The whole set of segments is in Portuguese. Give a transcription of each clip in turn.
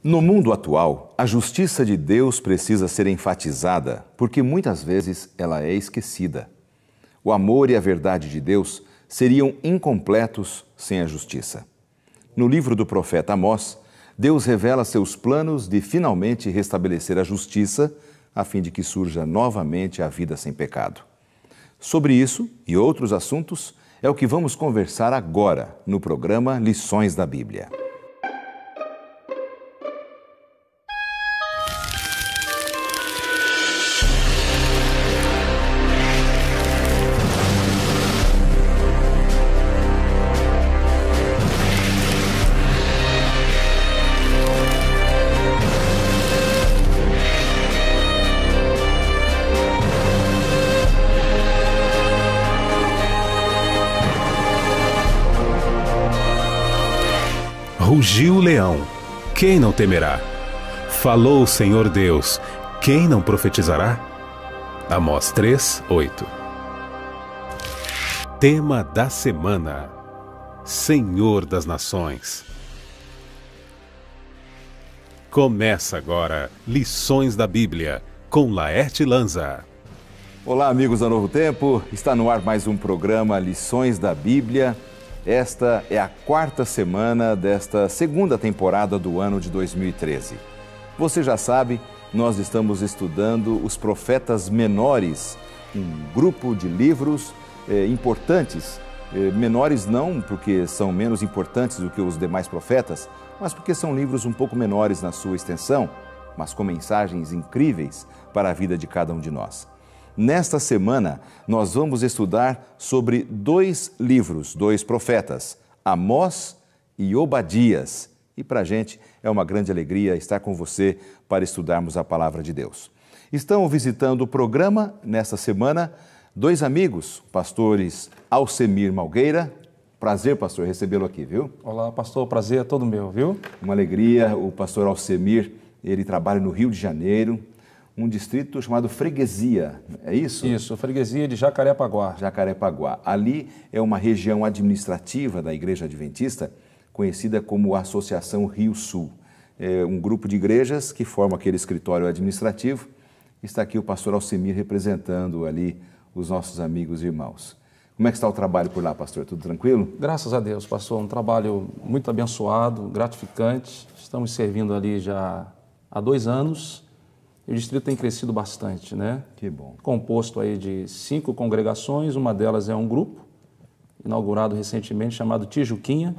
No mundo atual, a justiça de Deus precisa ser enfatizada porque muitas vezes ela é esquecida. O amor e a verdade de Deus seriam incompletos sem a justiça. No livro do profeta Amós, Deus revela seus planos de finalmente restabelecer a justiça, a fim de que surja novamente a vida sem pecado. Sobre isso e outros assuntos é o que vamos conversar agora no programa Lições da Bíblia. Rugiu o leão, quem não temerá? Falou o Senhor Deus, quem não profetizará? Amós 3:8. Tema da semana: Senhor das Nações. Começa agora Lições da Bíblia, com Laerte Lanza. Olá, amigos da Novo Tempo, está no ar mais um programa Lições da Bíblia. Esta é a quarta semana desta segunda temporada do ano de 2013. Você já sabe, nós estamos estudando os profetas menores, um grupo de livros importantes. Menores não porque são menos importantes do que os demais profetas, mas porque são livros um pouco menores na sua extensão, mas com mensagens incríveis para a vida de cada um de nós. Nesta semana, nós vamos estudar sobre dois livros, dois profetas, Amós e Obadias. E para a gente é uma grande alegria estar com você para estudarmos a Palavra de Deus. Estão visitando o programa nesta semana dois amigos, pastores Alcemir Malgueira. Prazer, pastor, recebê-lo aqui, viu? Olá, pastor, prazer é todo meu, viu? Uma alegria, o pastor Alcemir, ele trabalha no Rio de Janeiro, um distrito chamado Freguesia, é isso? Isso, Freguesia de Jacarepaguá. Jacarepaguá. Ali é uma região administrativa da Igreja Adventista, conhecida como Associação Rio Sul. É um grupo de igrejas que forma aquele escritório administrativo. Está aqui o pastor Alcemir representando ali os nossos amigos e irmãos. Como é que está o trabalho por lá, pastor? Tudo tranquilo? Graças a Deus, pastor. Um trabalho muito abençoado, gratificante. Estamos servindo ali já há 2 anos. E o distrito tem crescido bastante, né? Que bom. Composto aí de 5 congregações, uma delas é um grupo, inaugurado recentemente, chamado Tijuquinha,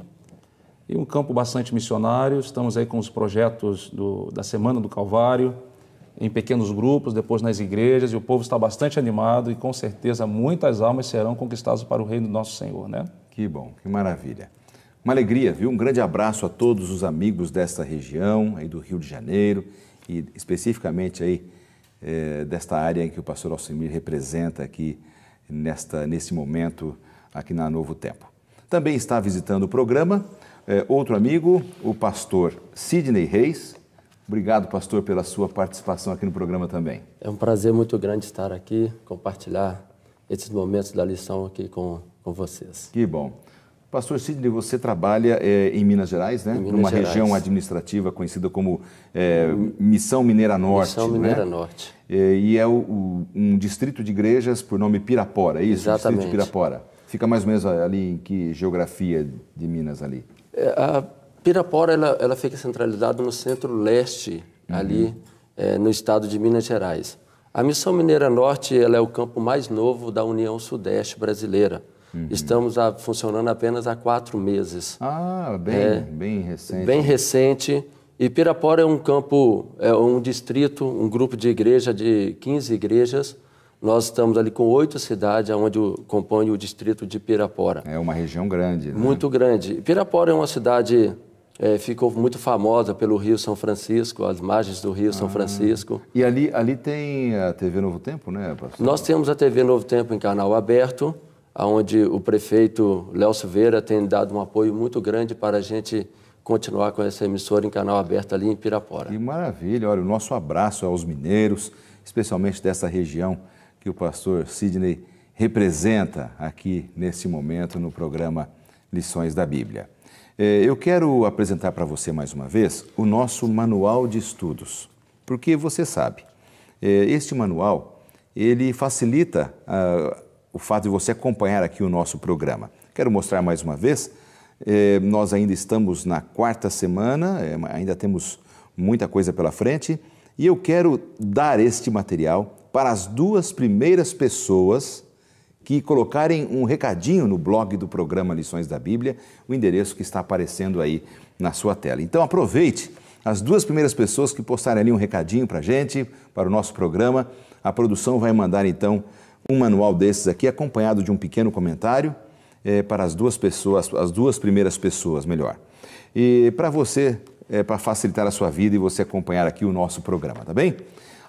e um campo bastante missionário. Estamos aí com os projetos da Semana do Calvário, em pequenos grupos, depois nas igrejas, e o povo está bastante animado e com certeza muitas almas serão conquistadas para o reino do nosso Senhor, né? Que bom, que maravilha. Uma alegria, viu? Um grande abraço a todos os amigos desta região, aí do Rio de Janeiro, e especificamente aí desta área em que o pastor Alcemir representa aqui nesse momento aqui na Novo Tempo. Também está visitando o programa outro amigo, o pastor Sidney Reis. Obrigado, pastor, pela sua participação aqui no programa também. É um prazer muito grande estar aqui, compartilhar esses momentos da lição aqui com vocês. Que bom. Pastor Sidney, você trabalha em Minas Gerais, né? Minas Numa Gerais. Região administrativa conhecida como Missão Mineira Norte. Missão Mineira Norte. E é um distrito de igrejas por nome Pirapora, é isso? Exatamente. Distrito de Pirapora. Fica mais ou menos ali em que geografia de Minas ali? A Pirapora ela fica centralizada no centro-leste, ali no estado de Minas Gerais. A Missão Mineira Norte ela é o campo mais novo da União Sudeste brasileira. Estamos funcionando apenas há 4 meses. Ah, bem recente. Bem recente. E Pirapora é um campo, é um distrito, um grupo de igreja de 15 igrejas. Nós estamos ali com 8 cidades, onde compõe o distrito de Pirapora. É uma região grande, né? Muito grande. Pirapora é uma cidade, ficou muito famosa pelo Rio São Francisco, as margens do Rio São Francisco. E ali tem a TV Novo Tempo, né, pastor? Nós temos a TV Novo Tempo em canal aberto, onde o prefeito Léo Silveira tem dado um apoio muito grande para a gente continuar com essa emissora em canal aberto ali em Pirapora. Que maravilha! Olha, o nosso abraço aos mineiros, especialmente dessa região que o pastor Sidney representa aqui nesse momento no programa Lições da Bíblia. Eu quero apresentar para você mais uma vez o nosso manual de estudos, porque você sabe, este manual, ele facilita o fato de você acompanhar aqui o nosso programa. Quero mostrar mais uma vez, nós ainda estamos na quarta semana, ainda temos muita coisa pela frente, e eu quero dar este material para as 2 primeiras pessoas que colocarem um recadinho no blog do programa Lições da Bíblia, o endereço que está aparecendo aí na sua tela. Então aproveite, as 2 primeiras pessoas que postarem ali um recadinho para a gente, para o nosso programa, a produção vai mandar então um manual desses aqui, acompanhado de um pequeno comentário, para as 2 pessoas, as 2 primeiras pessoas, melhor. E para você, para facilitar a sua vida e você acompanhar aqui o nosso programa, tá bem?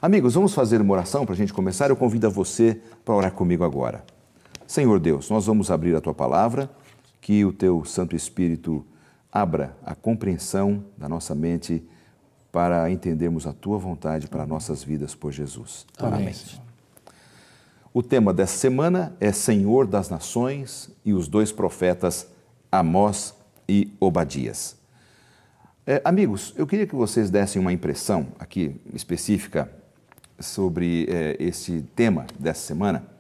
Amigos, vamos fazer uma oração para a gente começar? Eu convido a você para orar comigo agora. Senhor Deus, nós vamos abrir a Tua Palavra, que o Teu Santo Espírito abra a compreensão da nossa mente para entendermos a Tua vontade para nossas vidas por Jesus. Amém. O tema dessa semana é Senhor das Nações e os 2 profetas Amós e Obadias. Amigos, eu queria que vocês dessem uma impressão aqui específica sobre esse tema dessa semana,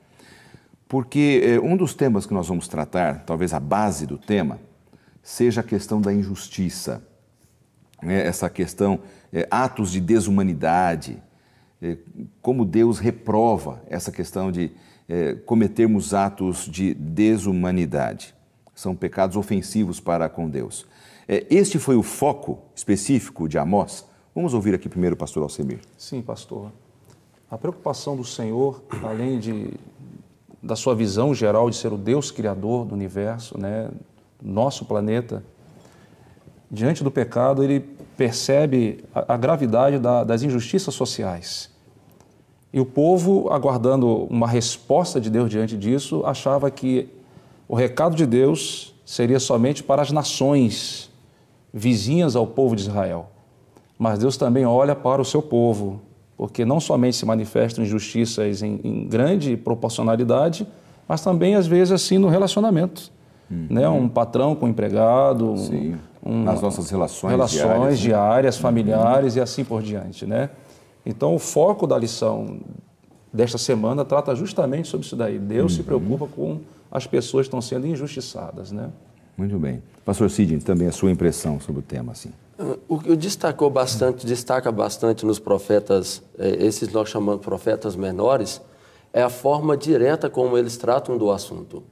porque um dos temas que nós vamos tratar, talvez a base do tema, seja a questão da injustiça, essa questão, atos de desumanidade, como Deus reprova essa questão de cometermos atos de desumanidade. São pecados ofensivos para com Deus. Este foi o foco específico de Amós. Vamos ouvir aqui primeiro o pastor Alcemir. Sim, pastor. A preocupação do Senhor, além da sua visão geral de ser o Deus criador do universo, né, nosso planeta, diante do pecado, ele percebe a gravidade das injustiças sociais. E o povo, aguardando uma resposta de Deus diante disso, achava que o recado de Deus seria somente para as nações vizinhas ao povo de Israel. Mas Deus também olha para o seu povo, porque não somente se manifestam injustiças em grande proporcionalidade, mas também, às vezes, assim, no relacionamento. Né? Um patrão com um empregado, nas nossas relações diárias, familiares e assim por diante. Né? Então, o foco da lição desta semana trata justamente sobre isso daí. Deus se preocupa com as pessoas que estão sendo injustiçadas. Né? Muito bem. Pastor Sidney, também a sua impressão sobre o tema, assim. O que destaca bastante nos profetas, esses nós chamamos de profetas menores, é a forma direta como eles tratam do assunto.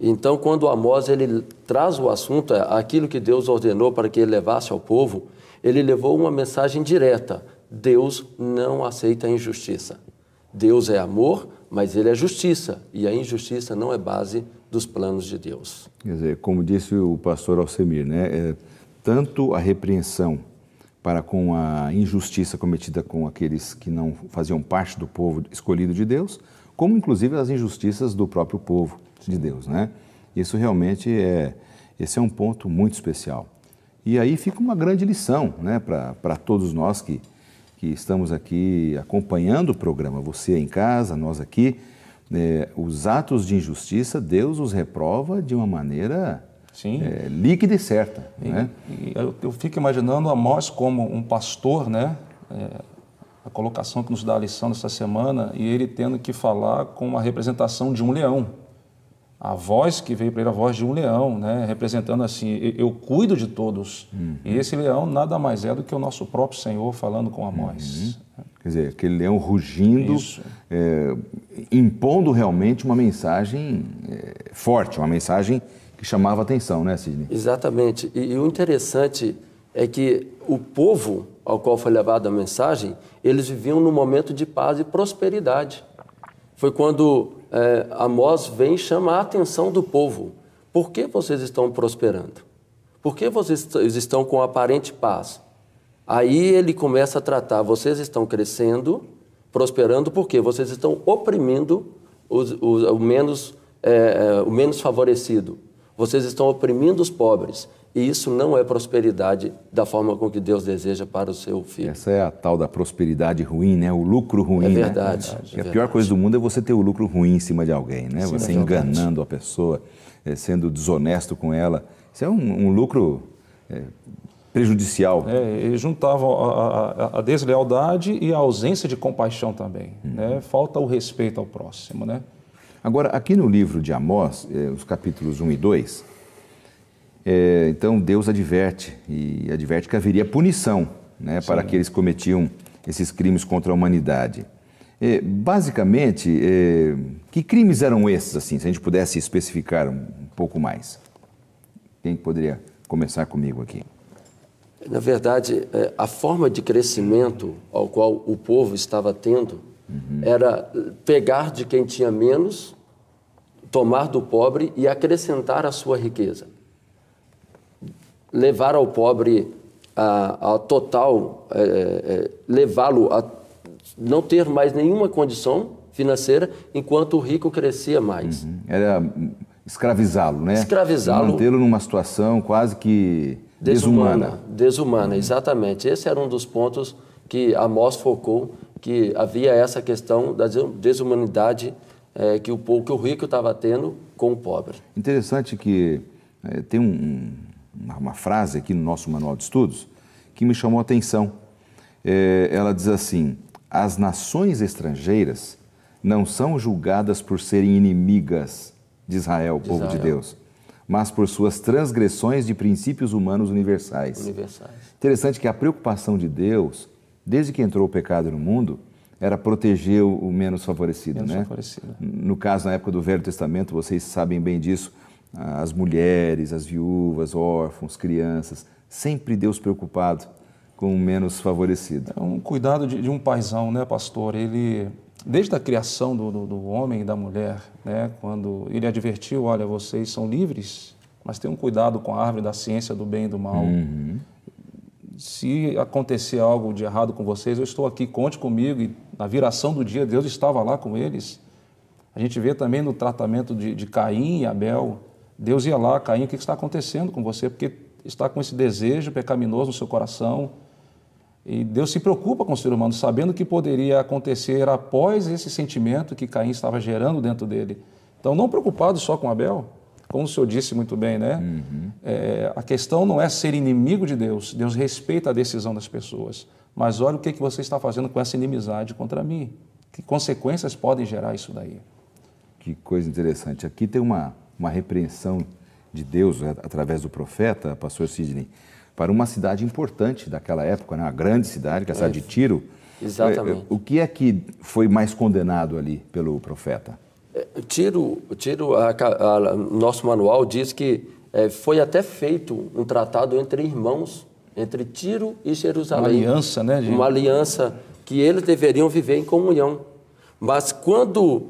Então, quando Amós ele traz o assunto, aquilo que Deus ordenou para que ele levasse ao povo, ele levou uma mensagem direta. Deus não aceita a injustiça. Deus é amor, mas ele é justiça, e a injustiça não é base dos planos de Deus. Quer dizer, como disse o pastor Alcemir, né? Tanto a repreensão para com a injustiça cometida com aqueles que não faziam parte do povo escolhido de Deus, como inclusive as injustiças do próprio povo de Deus, né? Isso realmente esse é um ponto muito especial. E aí fica uma grande lição, né, para todos nós que estamos aqui acompanhando o programa, você em casa, nós aqui, os atos de injustiça, Deus os reprova de uma maneira líquida e certa. Né? E eu fico imaginando Amós como um pastor, né? A colocação que nos dá a lição dessa semana, e ele tendo que falar com a representação de um leão. A voz que veio para ele, a voz de um leão, né? Representando assim, eu cuido de todos. E esse leão nada mais é do que o nosso próprio Senhor falando com Amós. Quer dizer, aquele leão rugindo, impondo realmente uma mensagem forte, uma mensagem que chamava atenção, né, Sidney? Exatamente. E o interessante é que o povo ao qual foi levada a mensagem, eles viviam num momento de paz e prosperidade. Foi quando Amós vem chamar a atenção do povo. Por que vocês estão prosperando? Por que vocês estão com aparente paz? Aí ele começa a tratar, vocês estão crescendo, prosperando, porque vocês estão oprimindo o menos favorecido. Vocês estão oprimindo os pobres. E isso não é prosperidade da forma com que Deus deseja para o seu filho. Essa é a tal da prosperidade ruim, né? O lucro ruim. É verdade. Né? A pior coisa do mundo é você ter o lucro ruim em cima de alguém, né? Você enganando a pessoa, sendo desonesto com ela. Isso é um lucro prejudicial. Eles juntavam a deslealdade e a ausência de compaixão também. Né? Falta o respeito ao próximo. Né? Agora, aqui no livro de Amós, os capítulos 1 e 2, então Deus adverte que haveria punição, né, para aqueles que cometiam esses crimes contra a humanidade. Basicamente, que crimes eram esses, assim, se a gente pudesse especificar um pouco mais? Quem poderia começar comigo aqui? Na verdade, a forma de crescimento ao qual o povo estava tendo era pegar de quem tinha menos, tomar do pobre e acrescentar a sua riqueza. Levar ao pobre a total, levá-lo a não ter mais nenhuma condição financeira, enquanto o rico crescia mais. Era escravizá-lo, né? Escravizá-lo. Mantê-lo numa situação quase que desumana. Desumana, exatamente. Esse era um dos pontos que Amós focou, que havia essa questão da desumanidade que o rico estava tendo com o pobre. Interessante que tem uma frase aqui no nosso manual de estudos que me chamou a atenção. Ela diz assim: as nações estrangeiras não são julgadas por serem inimigas de Israel, o povo de Deus, mas por suas transgressões de princípios humanos universais. Interessante que a preocupação de Deus, desde que entrou o pecado no mundo, era proteger o menos favorecido. No caso, na época do Velho Testamento, vocês sabem bem disso, as mulheres, as viúvas, órfãos, crianças, sempre Deus preocupado com o menos favorecido. É um cuidado de um paizão, né, pastor? Ele, desde a criação do homem e da mulher, né, quando ele advertiu, olha, vocês são livres, mas tenham cuidado com a árvore da ciência do bem e do mal. Se acontecer algo de errado com vocês, eu estou aqui, conte comigo. E na viração do dia, Deus estava lá com eles. A gente vê também no tratamento de Caim e Abel, Deus ia lá, Caim, o que está acontecendo com você? Porque está com esse desejo pecaminoso no seu coração. E Deus se preocupa com o ser humano, sabendo que poderia acontecer após esse sentimento que Caim estava gerando dentro dele. Então, não preocupado só com Abel, como o senhor disse muito bem, né? A questão não é ser inimigo de Deus. Deus respeita a decisão das pessoas. Mas olha o que você está fazendo com essa inimizade contra mim. Que consequências podem gerar isso daí? Que coisa interessante. Aqui tem uma repreensão de Deus, através do profeta, pastor Sidney, para uma cidade importante daquela época, né? Uma grande cidade, que é a cidade de Tiro. Exatamente. O que é que foi mais condenado ali pelo profeta? Tiro, nosso manual diz que foi até feito um tratado entre irmãos, entre Tiro e Jerusalém. Uma aliança, né? Uma aliança que eles deveriam viver em comunhão. Mas quando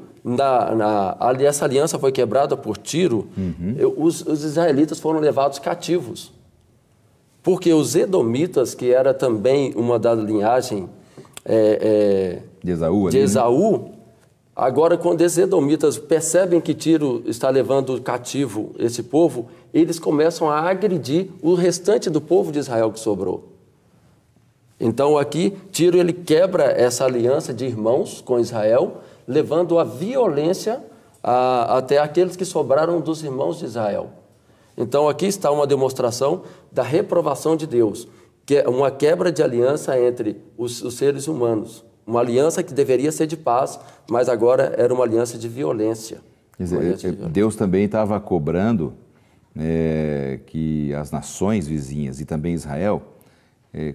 essa aliança foi quebrada por Tiro, os israelitas foram levados cativos. Porque os edomitas, que era também uma da linhagem de Esaú, agora quando os edomitas percebem que Tiro está levando cativo esse povo, eles começam a agredir o restante do povo de Israel que sobrou. Então aqui, Tiro ele quebra essa aliança de irmãos com Israel, levando a violência até aqueles que sobraram dos irmãos de Israel. Então aqui está uma demonstração da reprovação de Deus, que é uma quebra de aliança entre os seres humanos. Uma aliança que deveria ser de paz, mas agora era uma aliança de violência. Quer dizer, Deus também estava cobrando que as nações vizinhas e também Israel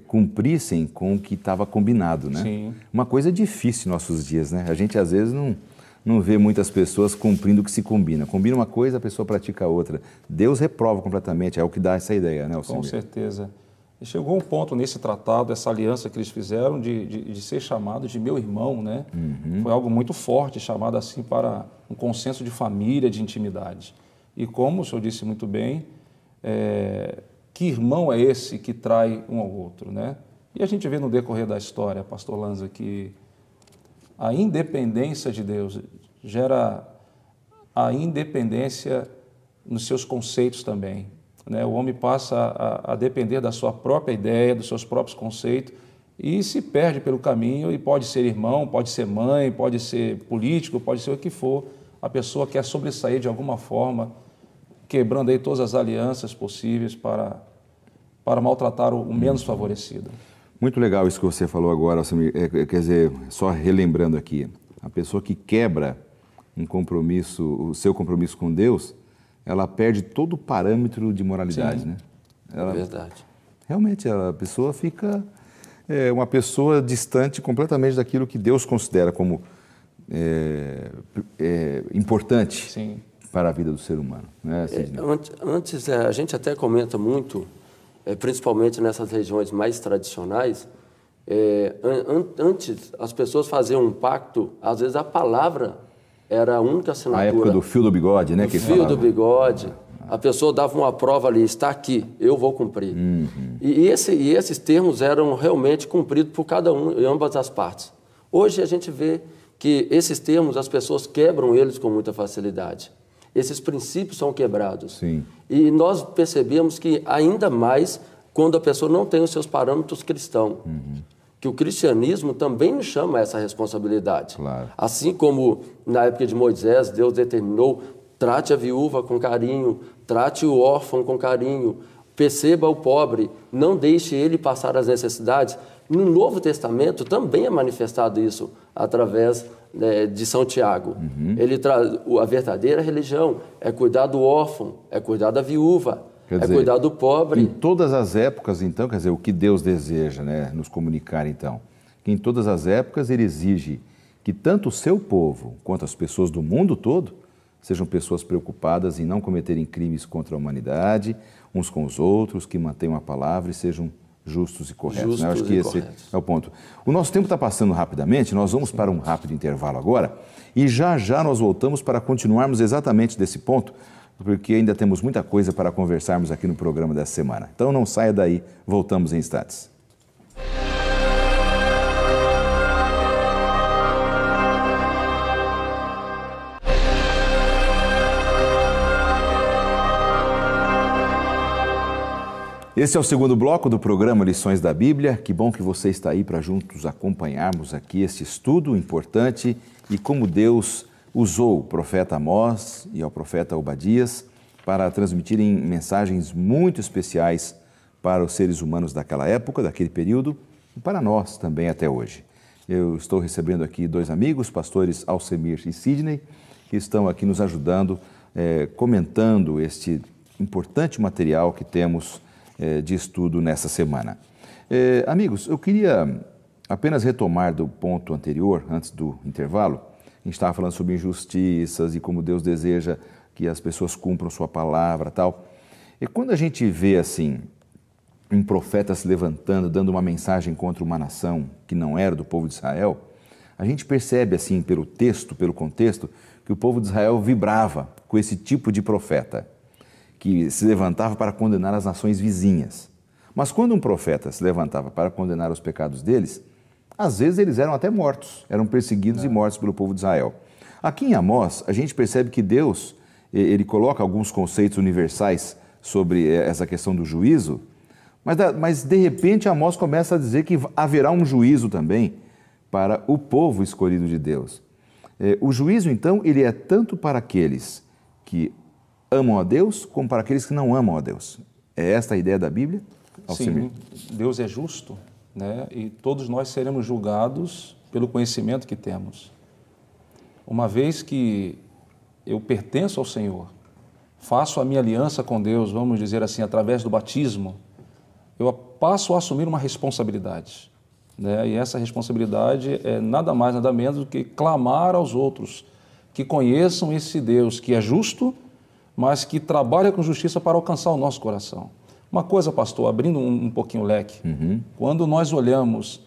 cumprissem com o que estava combinado, né? Sim. Uma coisa difícil em nossos dias, né? A gente às vezes não vê muitas pessoas cumprindo o que se combina. Combina uma coisa, a pessoa pratica outra. Deus reprova completamente, é o que dá essa ideia, né, Alcimir? Com certeza. E chegou um ponto nesse tratado, essa aliança que eles fizeram de ser chamado de meu irmão, né? Foi algo muito forte, chamado assim para um consenso de família, de intimidade. E como o senhor disse muito bem, que irmão é esse que trai um ao outro, né? E a gente vê no decorrer da história, pastor Lanza, que a independência de Deus gera a independência nos seus conceitos também, né? O homem passa a depender da sua própria ideia, dos seus próprios conceitos e se perde pelo caminho e pode ser irmão, pode ser mãe, pode ser político, pode ser o que for. A pessoa quer sobressair de alguma forma, quebrando aí todas as alianças possíveis para para maltratar o menos favorecido. Muito legal isso que você falou agora, quer dizer, só relembrando aqui, a pessoa que quebra um compromisso, o seu compromisso com Deus, ela perde todo o parâmetro de moralidade, Sim. né? É verdade. Realmente, a pessoa fica uma pessoa distante completamente daquilo que Deus considera como importante Sim. para a vida do ser humano. Né, Antes, a gente até comenta muito, principalmente nessas regiões mais tradicionais, antes as pessoas faziam um pacto, às vezes a palavra era a única assinatura. A época do fio do bigode, né? O fio do bigode. A pessoa dava uma prova ali, está aqui, eu vou cumprir. E esses termos eram realmente cumpridos por cada um, em ambas as partes. Hoje a gente vê que esses termos, as pessoas quebram eles com muita facilidade. Esses princípios são quebrados. Sim. E nós percebemos que ainda mais quando a pessoa não tem os seus parâmetros cristãos. Que o cristianismo também nos chama a essa responsabilidade. Claro. Assim como na época de Moisés, Deus determinou, trate a viúva com carinho, trate o órfão com carinho, perceba o pobre, não deixe ele passar as necessidades. No Novo Testamento também é manifestado isso através de São Tiago. Ele traz a verdadeira religião, é cuidar do órfão, é cuidar da viúva, Quer dizer, cuidar do pobre. Em todas as épocas, então, quer dizer, o que Deus deseja, né, nos comunicar, então, que em todas as épocas Ele exige que tanto o seu povo quanto as pessoas do mundo todo sejam pessoas preocupadas em não cometerem crimes contra a humanidade, uns com os outros, que mantenham a palavra e sejam justos e corretos. Né? Eu acho que esse é o ponto. O nosso tempo está passando rapidamente, nós vamos para um rápido intervalo agora e já já nós voltamos para continuarmos exatamente desse ponto, porque ainda temos muita coisa para conversarmos aqui no programa dessa semana. Então não saia daí, voltamos em instantes. Esse é o segundo bloco do programa Lições da Bíblia. Que bom que você está aí para juntos acompanharmos aqui este estudo importante e como Deus usou o profeta Amós e o profeta Obadias para transmitirem mensagens muito especiais para os seres humanos daquela época, daquele período, e para nós também até hoje. Eu estou recebendo aqui dois amigos, pastores Alcemir e Sidney, que estão aqui nos ajudando, comentando este importante material que temos de estudo nessa semana. Amigos, eu queria apenas retomar do ponto anterior, antes do intervalo. A gente estava falando sobre injustiças e como Deus deseja que as pessoas cumpram sua palavra e tal. E quando a gente vê assim, um profeta se levantando, dando uma mensagem contra uma nação que não era do povo de Israel, a gente percebe assim, pelo texto, pelo contexto, que o povo de Israel vibrava com esse tipo de profeta, que se levantava para condenar as nações vizinhas. Mas quando um profeta se levantava para condenar os pecados deles, às vezes eles eram até mortos, eram perseguidos e mortos pelo povo de Israel. Aqui em Amós, a gente percebe que Deus, ele coloca alguns conceitos universais sobre essa questão do juízo, mas de repente Amós começa a dizer que haverá um juízo também para o povo escolhido de Deus. O juízo, então, ele é tanto para aqueles que amam a Deus, como para aqueles que não amam a Deus. É esta a ideia da Bíblia? Sim, Deus é justo, né? E todos nós seremos julgados pelo conhecimento que temos. Uma vez que eu pertenço ao Senhor, faço a minha aliança com Deus, vamos dizer assim, através do batismo, eu passo a assumir uma responsabilidade, né? E essa responsabilidade é nada mais, nada menos do que clamar aos outros que conheçam esse Deus que é justo, mas que trabalha com justiça para alcançar o nosso coração. Uma coisa, pastor, abrindo um pouquinho o leque, quando nós olhamos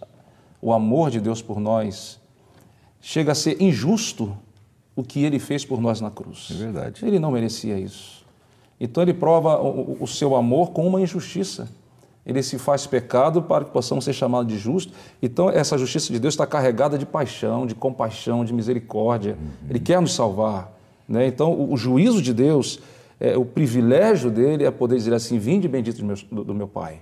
o amor de Deus por nós, chega a ser injusto o que Ele fez por nós na cruz. É verdade. Ele não merecia isso. Então Ele prova o seu amor com uma injustiça. Ele se faz pecado para que possamos ser chamados de justos. Então essa justiça de Deus está carregada de paixão, de compaixão, de misericórdia. Ele quer nos salvar. Né? Então, o juízo de Deus, o privilégio dele é poder dizer assim, vinde bendito do meu Pai.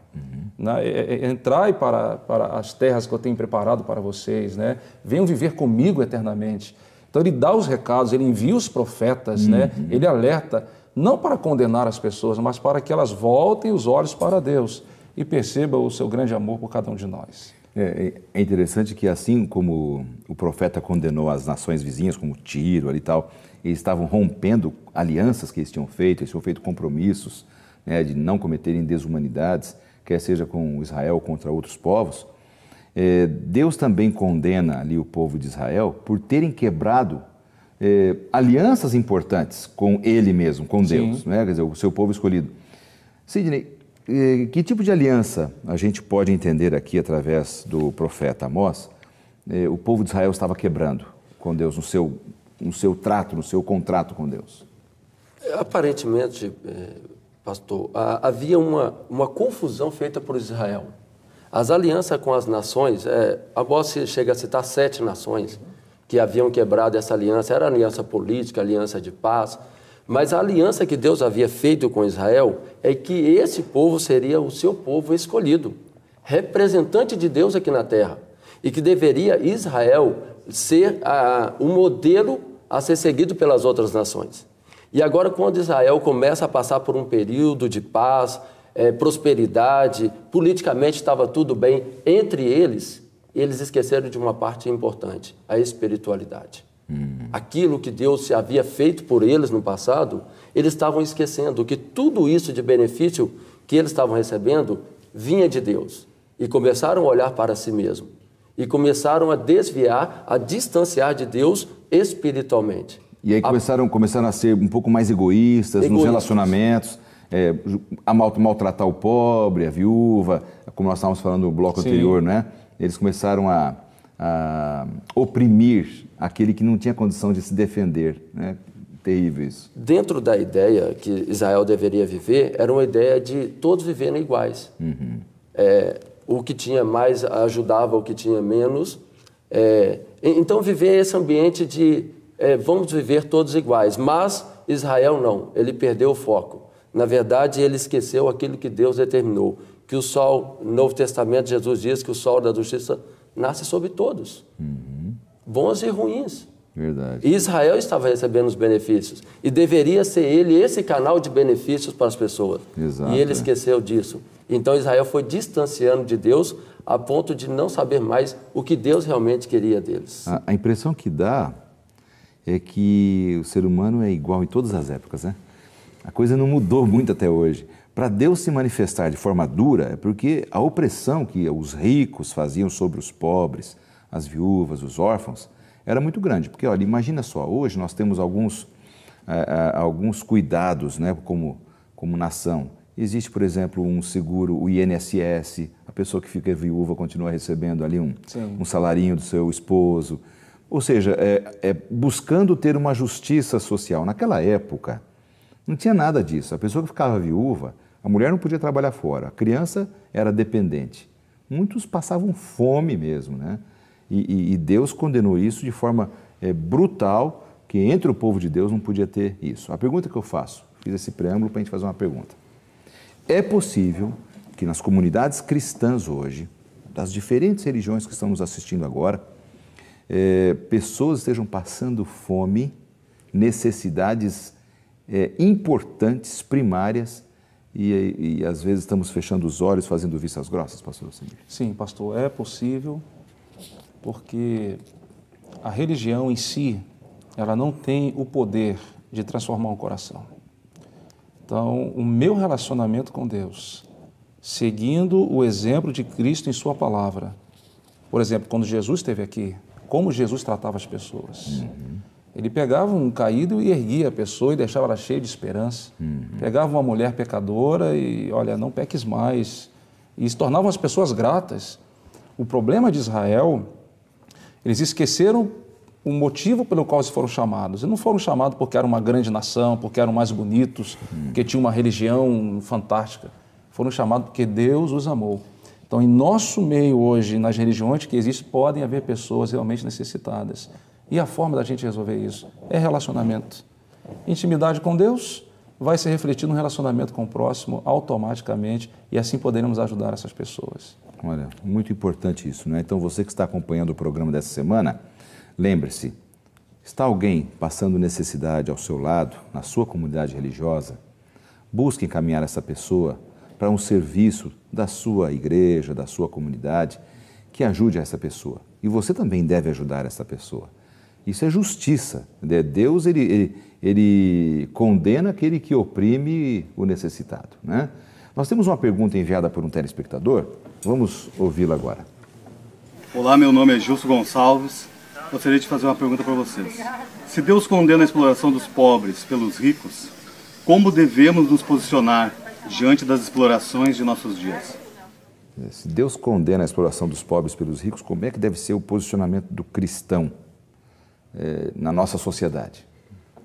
Né? Entrai para as terras que eu tenho preparado para vocês. Né? Venham viver comigo eternamente. Então, ele dá os recados, ele envia os profetas, né? Ele alerta, não para condenar as pessoas, mas para que elas voltem os olhos para Deus. e perceba o seu grande amor por cada um de nós. É interessante que assim como o profeta condenou as nações vizinhas, como Tiro ali e tal, eles estavam rompendo alianças que eles tinham feito compromissos, né, de não cometerem desumanidades, quer seja com Israel contra outros povos. Deus também condena ali o povo de Israel por terem quebrado alianças importantes com Ele mesmo, com Deus, né? Quer dizer, o seu povo escolhido. Sidney, que tipo de aliança a gente pode entender aqui através do profeta Amós? O povo de Israel estava quebrando com Deus no seu trato, no seu contrato com Deus. Aparentemente, pastor, havia uma confusão feita por Israel. As alianças com as nações, Amós chega a citar 7 nações que haviam quebrado essa aliança. Era aliança política, aliança de paz. Mas a aliança que Deus havia feito com Israel é que esse povo seria o seu povo escolhido, representante de Deus aqui na terra. E que deveria Israel ser um modelo a ser seguido pelas outras nações. E agora, quando Israel começa a passar por um período de paz, prosperidade, politicamente estava tudo bem entre eles esqueceram de uma parte importante, a espiritualidade. Aquilo que Deus havia feito por eles no passado, eles estavam esquecendo que tudo isso de benefício que eles estavam recebendo vinha de Deus. E começaram a olhar para si mesmo. E começaram a desviar, a distanciar de Deus espiritualmente. E aí começaram a ser um pouco mais egoístas nos relacionamentos, a maltratar o pobre, a viúva, como nós estávamos falando no bloco anterior, né? Eles começaram a oprimir aquele que não tinha condição de se defender, né? Terrível isso. Dentro da ideia que Israel deveria viver, era uma ideia de todos viverem iguais. O que tinha mais ajudava o que tinha menos. Então, viver esse ambiente de vamos viver todos iguais. Mas Israel não, ele perdeu o foco. Na verdade, ele esqueceu aquilo que Deus determinou. Que o sol, no Novo Testamento, Jesus diz que o sol da justiça nasce sobre todos. Bons e ruins. Verdade. E Israel estava recebendo os benefícios. E deveria ser ele esse canal de benefícios para as pessoas. Exato, e ele esqueceu disso. Então Israel foi distanciando de Deus a ponto de não saber mais o que Deus realmente queria deles. A impressão que dá é que o ser humano é igual em todas as épocas, né? A coisa não mudou muito até hoje. Para Deus se manifestar de forma dura é porque a opressão que os ricos faziam sobre os pobres, as viúvas, os órfãos, era muito grande. Porque, olha, imagina só, hoje nós temos alguns cuidados, né, como nação. Existe, por exemplo, um seguro, o INSS, a pessoa que fica viúva continua recebendo ali um salarinho do seu esposo. Ou seja, buscando ter uma justiça social. Naquela época, não tinha nada disso. A pessoa que ficava viúva, a mulher não podia trabalhar fora, a criança era dependente. Muitos passavam fome mesmo, né? E Deus condenou isso de forma brutal, que entre o povo de Deus não podia ter isso. A pergunta que eu faço, fiz esse preâmbulo para a gente fazer uma pergunta. É possível que nas comunidades cristãs hoje, das diferentes religiões que estamos assistindo agora, pessoas estejam passando fome, necessidades importantes, primárias, e às vezes estamos fechando os olhos, fazendo vistas grossas, pastor Alcemir? Sim, pastor, é possível, porque a religião em si, ela não tem o poder de transformar um coração. Então, o meu relacionamento com Deus, seguindo o exemplo de Cristo em sua palavra, por exemplo, quando Jesus esteve aqui, como Jesus tratava as pessoas. Ele pegava um caído e erguia a pessoa e deixava ela cheia de esperança. Pegava uma mulher pecadora e, olha, não peques mais. E se tornavam as pessoas gratas. O problema de Israel, eles esqueceram o motivo pelo qual eles foram chamados. Eles não foram chamados porque eram uma grande nação, porque eram mais bonitos, porque tinham uma religião fantástica. Foram chamados porque Deus os amou. Então, em nosso meio hoje, nas religiões que existem, podem haver pessoas realmente necessitadas. E a forma da gente resolver isso é relacionamento. Intimidade com Deus vai se refletir no relacionamento com o próximo automaticamente e assim poderemos ajudar essas pessoas. Olha, muito importante isso, né? Então, você que está acompanhando o programa dessa semana, lembre-se, está alguém passando necessidade ao seu lado, na sua comunidade religiosa, busque encaminhar essa pessoa para um serviço da sua igreja, da sua comunidade, que ajude essa pessoa. E você também deve ajudar essa pessoa. Isso é justiça. Deus, ele condena aquele que oprime o necessitado, né? Nós temos uma pergunta enviada por um telespectador. Vamos ouvi-la agora. Olá, meu nome é Justo Gonçalves. Gostaria de fazer uma pergunta para vocês. Se Deus condena a exploração dos pobres pelos ricos, como devemos nos posicionar diante das explorações de nossos dias? Se Deus condena a exploração dos pobres pelos ricos, como é que deve ser o posicionamento do cristão na nossa sociedade?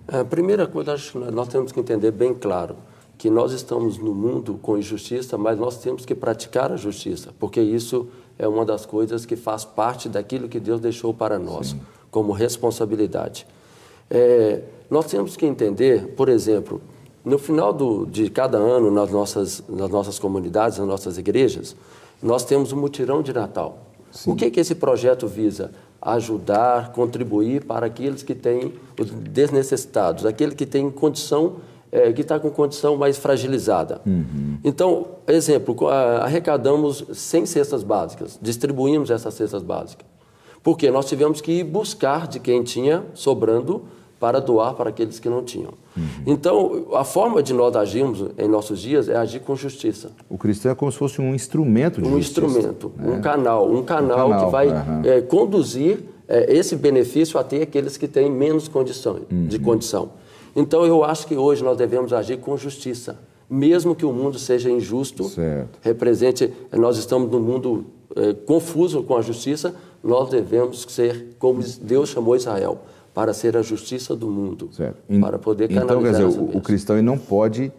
A primeira coisa, acho que nós temos que entender bem claro que nós estamos no mundo com injustiça, mas nós temos que praticar a justiça, porque isso é uma das coisas que faz parte daquilo que Deus deixou para nós, sim, como responsabilidade. Nós temos que entender, por exemplo, no final de cada ano, nas nossas comunidades, nas nossas igrejas, nós temos um mutirão de Natal. Sim. O que esse projeto visa? Ajudar, contribuir para aqueles que têm os desnecessitados, aquele que tem condição, que está com condição mais fragilizada. Uhum. Então, exemplo, arrecadamos 100 cestas básicas, distribuímos essas cestas básicas. Porque nós tivemos que ir buscar de quem tinha sobrando para doar para aqueles que não tinham. Uhum. Então, a forma de nós agirmos em nossos dias é agir com justiça. O cristão é como se fosse um instrumento de justiça. Um instrumento, né? um canal que vai conduzir esse benefício até aqueles que têm menos condição, de condição. Então, eu acho que hoje nós devemos agir com justiça. Mesmo que o mundo seja injusto, nós estamos num mundo confuso com a justiça, nós devemos ser como Deus chamou Israel, para ser a justiça do mundo, para poder canalizar. Então, quer dizer, o cristão ele não pode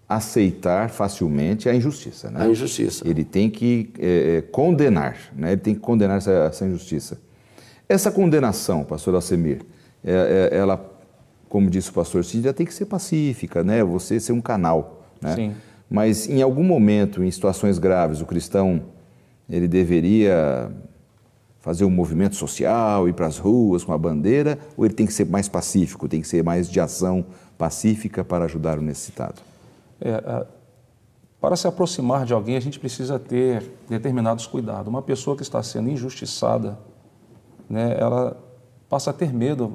aceitar facilmente a injustiça, né? A injustiça. Ele tem que condenar, né? Ele tem que condenar essa injustiça. Essa condenação, pastor Alcemir, ela, como disse o pastor Cid, já tem que ser pacífica, né? Você ser um canal, né? Sim. Mas em algum momento, em situações graves, o cristão ele deveria fazer um movimento social, ir para as ruas com a bandeira, ou ele tem que ser mais pacífico, tem que ser mais de ação pacífica para ajudar o necessitado? Para se aproximar de alguém, a gente precisa ter determinados cuidados. Uma pessoa que está sendo injustiçada, né, ela passa a ter medo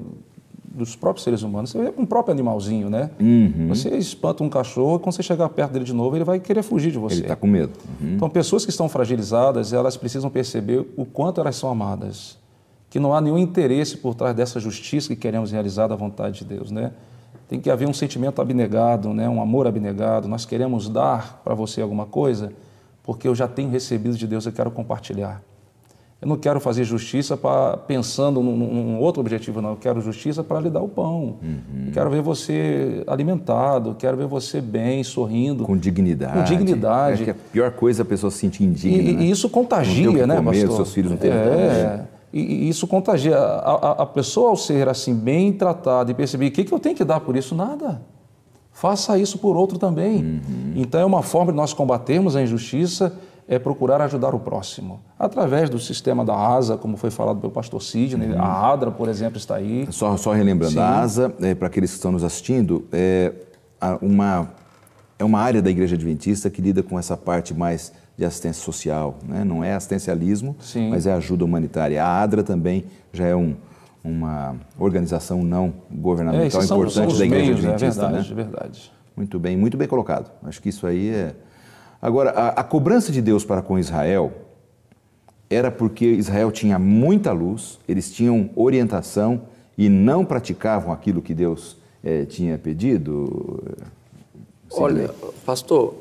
dos próprios seres humanos. Você vê um próprio animalzinho, né? Uhum. Você espanta um cachorro, quando você chegar perto dele de novo, ele vai querer fugir de você. Ele está com medo. Uhum. Então, pessoas que estão fragilizadas, elas precisam perceber o quanto elas são amadas, que não há nenhum interesse por trás dessa justiça que queremos realizar da vontade de Deus, né? Tem que haver um sentimento abnegado, né? Um amor abnegado. Nós queremos dar para você alguma coisa, porque eu já tenho recebido de Deus, eu quero compartilhar. Eu não quero fazer justiça pensando num outro objetivo, não. Eu quero justiça para lhe dar o pão. Uhum. Eu quero ver você alimentado, quero ver você bem, sorrindo. Com dignidade. Com dignidade. É que a pior coisa é a pessoa se sentir indigna. E isso contagia, né, pastor? Seus filhos não têm E isso contagia. A pessoa, ao ser assim, bem tratada e perceber o que eu tenho que dar por isso, nada. Faça isso por outro também. Uhum. Então, é uma forma de nós combatermos a injustiça, é procurar ajudar o próximo. Através do sistema da ASA, como foi falado pelo pastor Sidney, a ADRA, por exemplo, está aí. Só relembrando, sim, a ASA, para aqueles que estão nos assistindo, é uma área da Igreja Adventista que lida com essa parte mais de assistência social, né? Não é assistencialismo, sim, mas é ajuda humanitária. A ADRA também já é uma organização não governamental importante da Igreja Adventista. É verdade. Muito bem colocado. Acho que isso aí é... Agora, a cobrança de Deus para com Israel era porque Israel tinha muita luz, eles tinham orientação e não praticavam aquilo que Deus tinha pedido? Olha, pastor,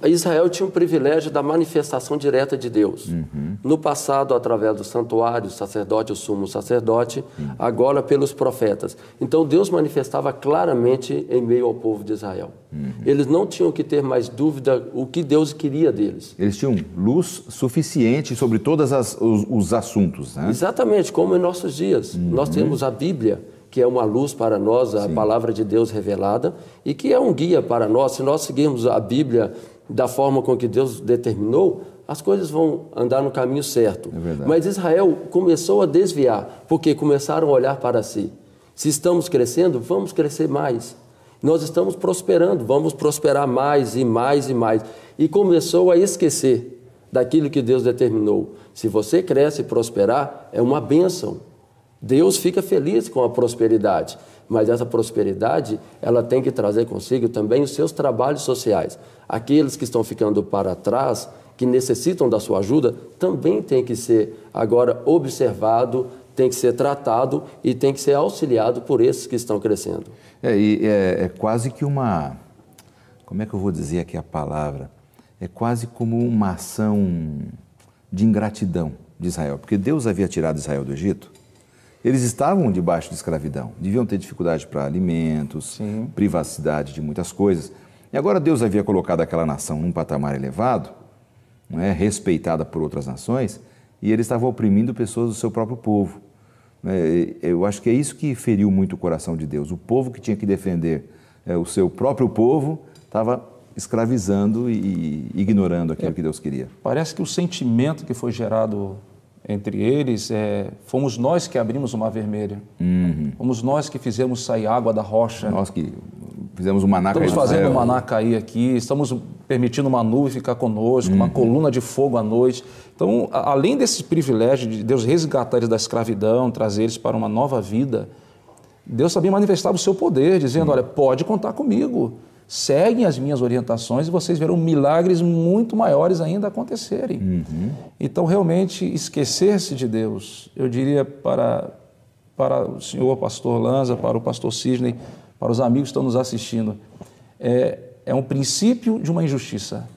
Israel tinha um privilégio da manifestação direta de Deus. Uhum. No passado, através do santuário, o sacerdote, o sumo sacerdote, agora pelos profetas. Então, Deus manifestava claramente em meio ao povo de Israel. Uhum. Eles não tinham que ter mais dúvida o que Deus queria deles. Eles tinham luz suficiente sobre todos os assuntos, né? Exatamente, como em nossos dias. Uhum. Nós temos a Bíblia, que é uma luz para nós, a sim, palavra de Deus revelada, e que é um guia para nós. Se nós seguirmos a Bíblia da forma com que Deus determinou, as coisas vão andar no caminho certo. É, mas Israel começou a desviar, porque começaram a olhar para si. Se estamos crescendo, vamos crescer mais. Nós estamos prosperando, vamos prosperar mais e mais e mais. e começou a esquecer daquilo que Deus determinou. Se você cresce e prosperar, é uma bênção. Deus fica feliz com a prosperidade, mas essa prosperidade, ela tem que trazer consigo também os seus trabalhos sociais. Aqueles que estão ficando para trás, que necessitam da sua ajuda, também tem que ser agora observado, tem que ser tratado e tem que ser auxiliado por esses que estão crescendo. É quase que uma... Como é que eu vou dizer aqui a palavra? É quase como uma ação de ingratidão de Israel, porque Deus havia tirado Israel do Egito. Eles estavam debaixo de escravidão, deviam ter dificuldade para alimentos, sim, privacidade de muitas coisas. E agora Deus havia colocado aquela nação num patamar elevado, não é, respeitada por outras nações, e ele estava oprimindo pessoas do seu próprio povo. Eu acho que é isso que feriu muito o coração de Deus. O povo que tinha que defender o seu próprio povo estava escravizando e ignorando aquilo que Deus queria. Parece que o sentimento que foi gerado entre eles, fomos nós que abrimos o Mar Vermelho. Fomos nós que fizemos sair água da rocha. Nós que fizemos o maná cair. Estamos fazendo o maná cair aqui, estamos permitindo uma nuvem ficar conosco, uma coluna de fogo à noite. Então, além desse privilégio de Deus resgatar eles da escravidão, trazer eles para uma nova vida, Deus também manifestava o seu poder, dizendo, olha, pode contar comigo. Seguem as minhas orientações e vocês verão milagres muito maiores ainda acontecerem. Então, realmente, esquecer-se de Deus, eu diria para o senhor pastor Lanza, para o pastor Sidney, para os amigos que estão nos assistindo, é um princípio de uma injustiça.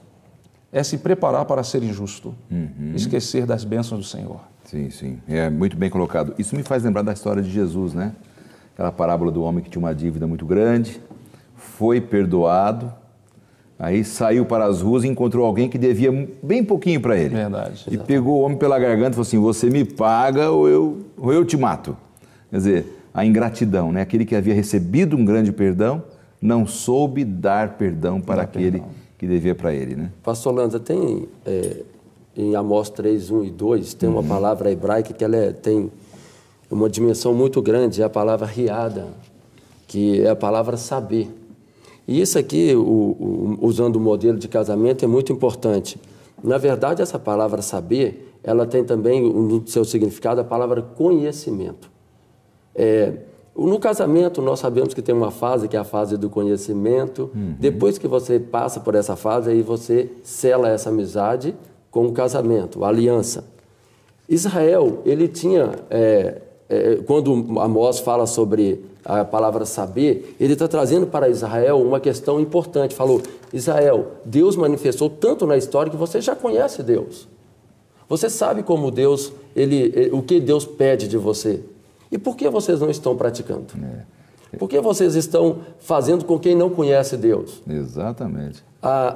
É se preparar para ser injusto, esquecer das bênçãos do Senhor. Sim, sim, é muito bem colocado. Isso me faz lembrar da história de Jesus, né? Aquela parábola do homem que tinha uma dívida muito grande, foi perdoado, aí saiu para as ruas e encontrou alguém que devia bem pouquinho para ele. Verdade. E pegou o homem pela garganta e falou assim, você me paga ou eu te mato. Quer dizer, a ingratidão, né? Aquele que havia recebido um grande perdão, não soube dar perdão para aquele que devia para ele, né? Pastor Lanza, tem em Amós 3, 1 e 2, tem uma palavra hebraica que ela tem uma dimensão muito grande, é a palavra riada, que é a palavra saber. E isso aqui, usando o modelo de casamento, é muito importante. Na verdade, essa palavra saber, ela tem também no seu significado a palavra conhecimento. No casamento, nós sabemos que tem uma fase, que é a fase do conhecimento. Depois que você passa por essa fase, aí você sela essa amizade com o casamento, a aliança. Israel, ele tinha, quando Amós fala sobre a palavra saber, ele está trazendo para Israel uma questão importante. Falou, Israel, Deus manifestou tanto na história que você já conhece Deus. Você sabe como Deus, o que Deus pede de você. E por que vocês não estão praticando? Por que vocês estão fazendo com quem não conhece Deus? Exatamente.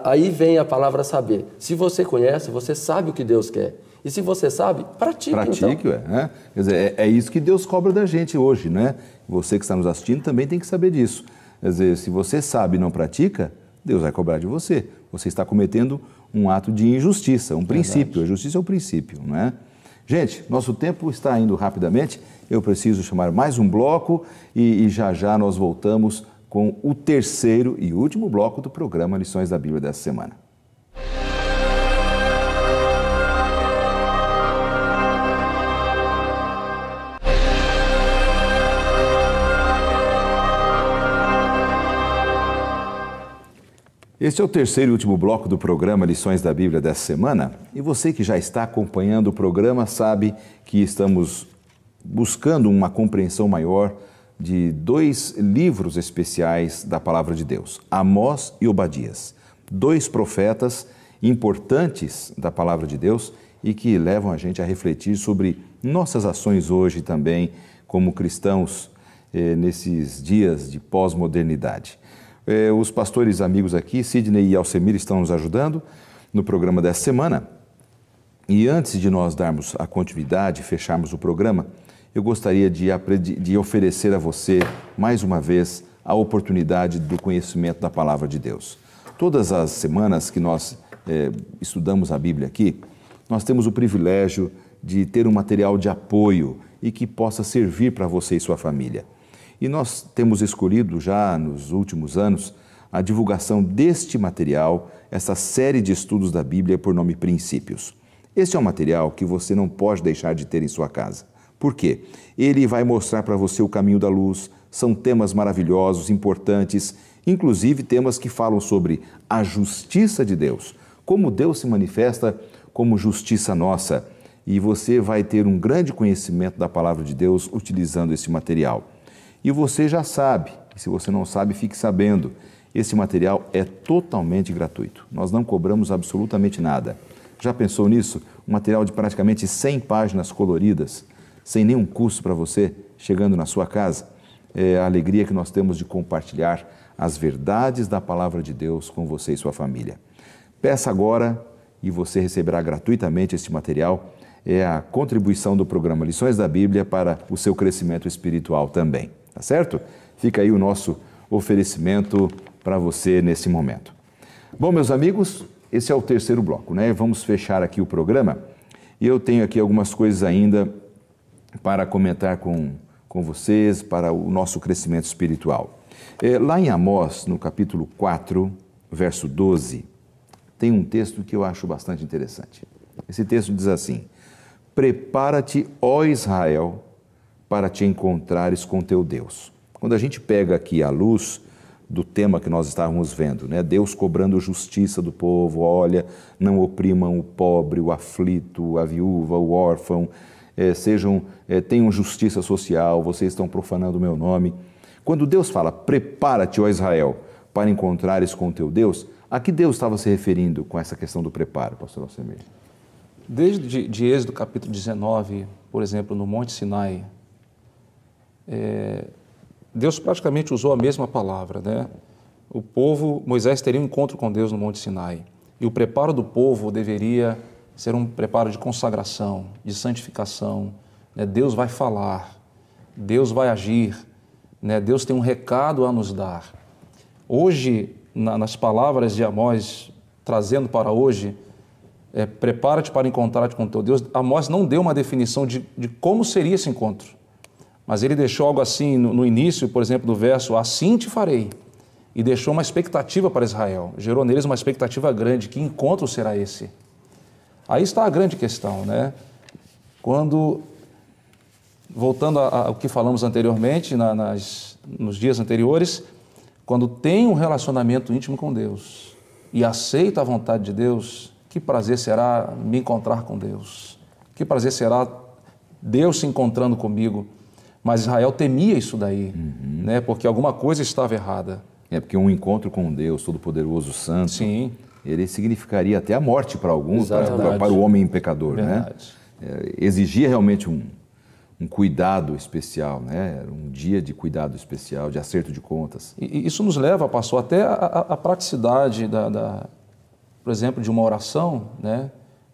Aí vem a palavra saber. Se você conhece, você sabe o que Deus quer. E se você sabe, pratique então. Quer dizer, é isso que Deus cobra da gente hoje, né? Você que está nos assistindo também tem que saber disso. Quer dizer, se você sabe e não pratica, Deus vai cobrar de você. Você está cometendo um ato de injustiça, um princípio. A justiça é o princípio, não é? Gente, nosso tempo está indo rapidamente. Eu preciso chamar mais um bloco e já já nós voltamos com o terceiro e último bloco do programa Lições da Bíblia dessa semana. Este é o terceiro e último bloco do programa Lições da Bíblia dessa semana. E você que já está acompanhando o programa sabe que estamos buscando uma compreensão maior de dois livros especiais da Palavra de Deus, Amós e Obadias. Dois profetas importantes da Palavra de Deus e que levam a gente a refletir sobre nossas ações hoje também como cristãos nesses dias de pós-modernidade. Os pastores amigos aqui, Sidney e Alcemir, estão nos ajudando no programa dessa semana. E antes de nós darmos a continuidade, fecharmos o programa, eu gostaria de oferecer a você, mais uma vez, a oportunidade do conhecimento da Palavra de Deus. Todas as semanas que nós estudamos a Bíblia aqui, nós temos o privilégio de ter um material de apoio e que possa servir para você e sua família. E nós temos escolhido já nos últimos anos a divulgação deste material, essa série de estudos da Bíblia por nome Princípios. Este é um material que você não pode deixar de ter em sua casa. Por quê? Ele vai mostrar para você o caminho da luz, são temas maravilhosos, importantes, inclusive temas que falam sobre a justiça de Deus, como Deus se manifesta como justiça nossa. E você vai ter um grande conhecimento da palavra de Deus utilizando esse material. E você já sabe, e se você não sabe, fique sabendo, esse material é totalmente gratuito. Nós não cobramos absolutamente nada. Já pensou nisso? Um material de praticamente 100 páginas coloridas, sem nenhum custo para você, chegando na sua casa. É a alegria que nós temos de compartilhar as verdades da palavra de Deus com você e sua família. Peça agora e você receberá gratuitamente este material. É a contribuição do programa Lições da Bíblia para o seu crescimento espiritual também, tá certo? Fica aí o nosso oferecimento para você nesse momento. Bom, meus amigos, esse é o terceiro bloco, né? Vamos fechar aqui o programa e eu tenho aqui algumas coisas ainda para comentar com vocês, para o nosso crescimento espiritual. Lá em Amós, no capítulo 4, verso 12, tem um texto que eu acho bastante interessante. Esse texto diz assim: prepara-te, ó Israel, para te encontrares com teu Deus. Quando a gente pega aqui a luz do tema que nós estávamos vendo, né? Deus cobrando justiça do povo, olha, não oprimam o pobre, o aflito, a viúva, o órfão, tenham justiça social, vocês estão profanando o meu nome. Quando Deus fala, prepara-te, ó Israel, para encontrares com teu Deus, a que Deus estava se referindo com essa questão do preparo, pastor Alcemir? Desde de Êxodo capítulo 19, por exemplo, no Monte Sinai, Deus praticamente usou a mesma palavra, né? O povo, Moisés teria um encontro com Deus no Monte Sinai. E o preparo do povo deveria ser um preparo de consagração, de santificação, né? Deus vai falar, Deus vai agir, né? Deus tem um recado a nos dar. Hoje, nas palavras de Amós, trazendo para hoje, prepara-te para encontrar-te com teu Deus, Amós não deu uma definição de como seria esse encontro, mas ele deixou algo assim no início, por exemplo, do verso, assim te farei, e deixou uma expectativa para Israel, gerou neles uma expectativa grande, que encontro será esse? Aí está a grande questão, né? Quando, voltando ao que falamos anteriormente, nos dias anteriores, quando tem um relacionamento íntimo com Deus e aceita a vontade de Deus, que prazer será me encontrar com Deus, que prazer será Deus se encontrando comigo. Mas Israel temia isso daí, né? Porque alguma coisa estava errada. Porque um encontro com Deus Todo-Poderoso, Santo, sim, ele significaria até a morte para alguns, para o homem pecador, verdade, né? Exigia realmente um cuidado especial, né? Era um dia de cuidado especial, de acerto de contas. E isso nos leva, pastor, até a praticidade, por exemplo, de uma oração, né?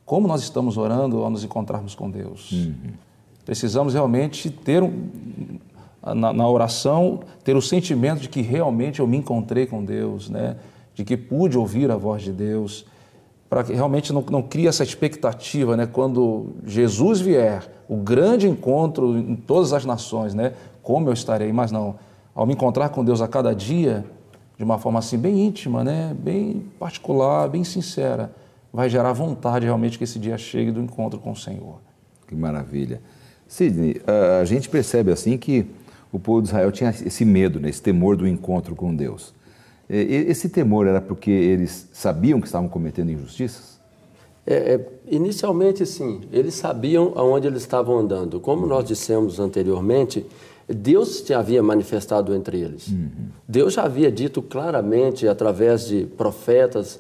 Como nós estamos orando ao nos encontrarmos com Deus. Precisamos realmente ter, na oração, ter o sentimento de que realmente eu me encontrei com Deus, né? De que pude ouvir a voz de Deus, para que realmente não crie essa expectativa, né? Quando Jesus vier, o grande encontro em todas as nações, né? Como eu estarei, mas não, ao me encontrar com Deus a cada dia, de uma forma assim bem íntima, né? Bem particular, bem sincera, vai gerar vontade realmente que esse dia chegue do encontro com o Senhor. Que maravilha. Sidney, a gente percebe assim que o povo de Israel tinha esse medo, né? Esse temor do encontro com Deus. Esse temor era porque eles sabiam que estavam cometendo injustiças? Inicialmente, sim. Eles sabiam aonde eles estavam andando. Como nós dissemos anteriormente, Deus se havia manifestado entre eles. Deus já havia dito claramente, através de profetas,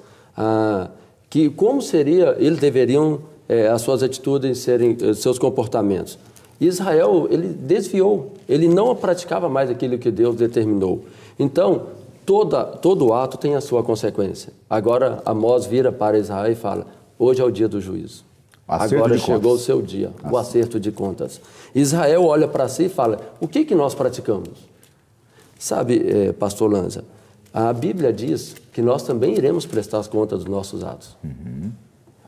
que como seria, eles deveriam, as suas atitudes serem, seus comportamentos. Israel, ele desviou, ele não praticava mais aquilo que Deus determinou. Então, todo ato tem a sua consequência. Agora, Amós vira para Israel e fala, hoje é o dia do juízo. Agora chegou o seu dia, o acerto de contas. Israel olha para si e fala, o que nós praticamos? Sabe, pastor Lanza, a Bíblia diz que nós também iremos prestar as contas dos nossos atos.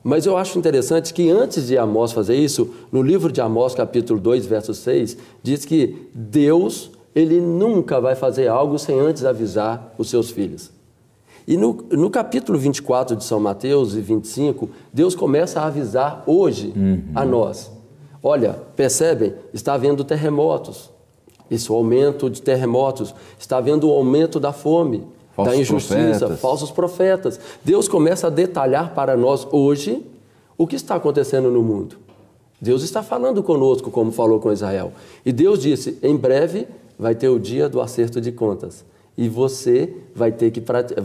Mas eu acho interessante que antes de Amós fazer isso, no livro de Amós, capítulo 2, verso 6, diz que Deus, ele nunca vai fazer algo sem antes avisar os seus filhos. E no capítulo 24 de São Mateus e 25, Deus começa a avisar hoje a nós. Olha, percebem? Está havendo terremotos. Esse aumento de terremotos. Está havendo o aumento da fome, da injustiça, falsos profetas. Deus começa a detalhar para nós hoje o que está acontecendo no mundo. Deus está falando conosco, como falou com Israel. E Deus disse, em breve vai ter o dia do acerto de contas. E você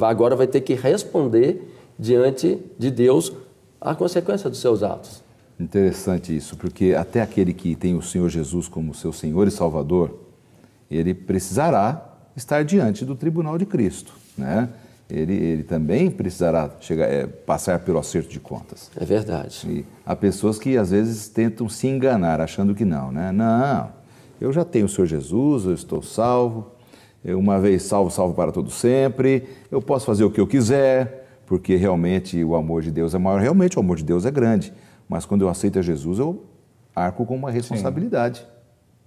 agora vai ter que responder diante de Deus a consequência dos seus atos. Interessante isso, porque até aquele que tem o Senhor Jesus como seu Senhor e Salvador, ele precisará estar diante do tribunal de Cristo, né? Ele também precisará passar pelo acerto de contas. É verdade. E há pessoas que às vezes tentam se enganar, achando que não, né? Não, eu já tenho o Senhor Jesus, eu estou salvo, uma vez salvo, salvo para todo sempre, eu posso fazer o que eu quiser, porque realmente o amor de Deus é maior, realmente o amor de Deus é grande, mas quando eu aceito a Jesus, eu arco com uma responsabilidade. Sim.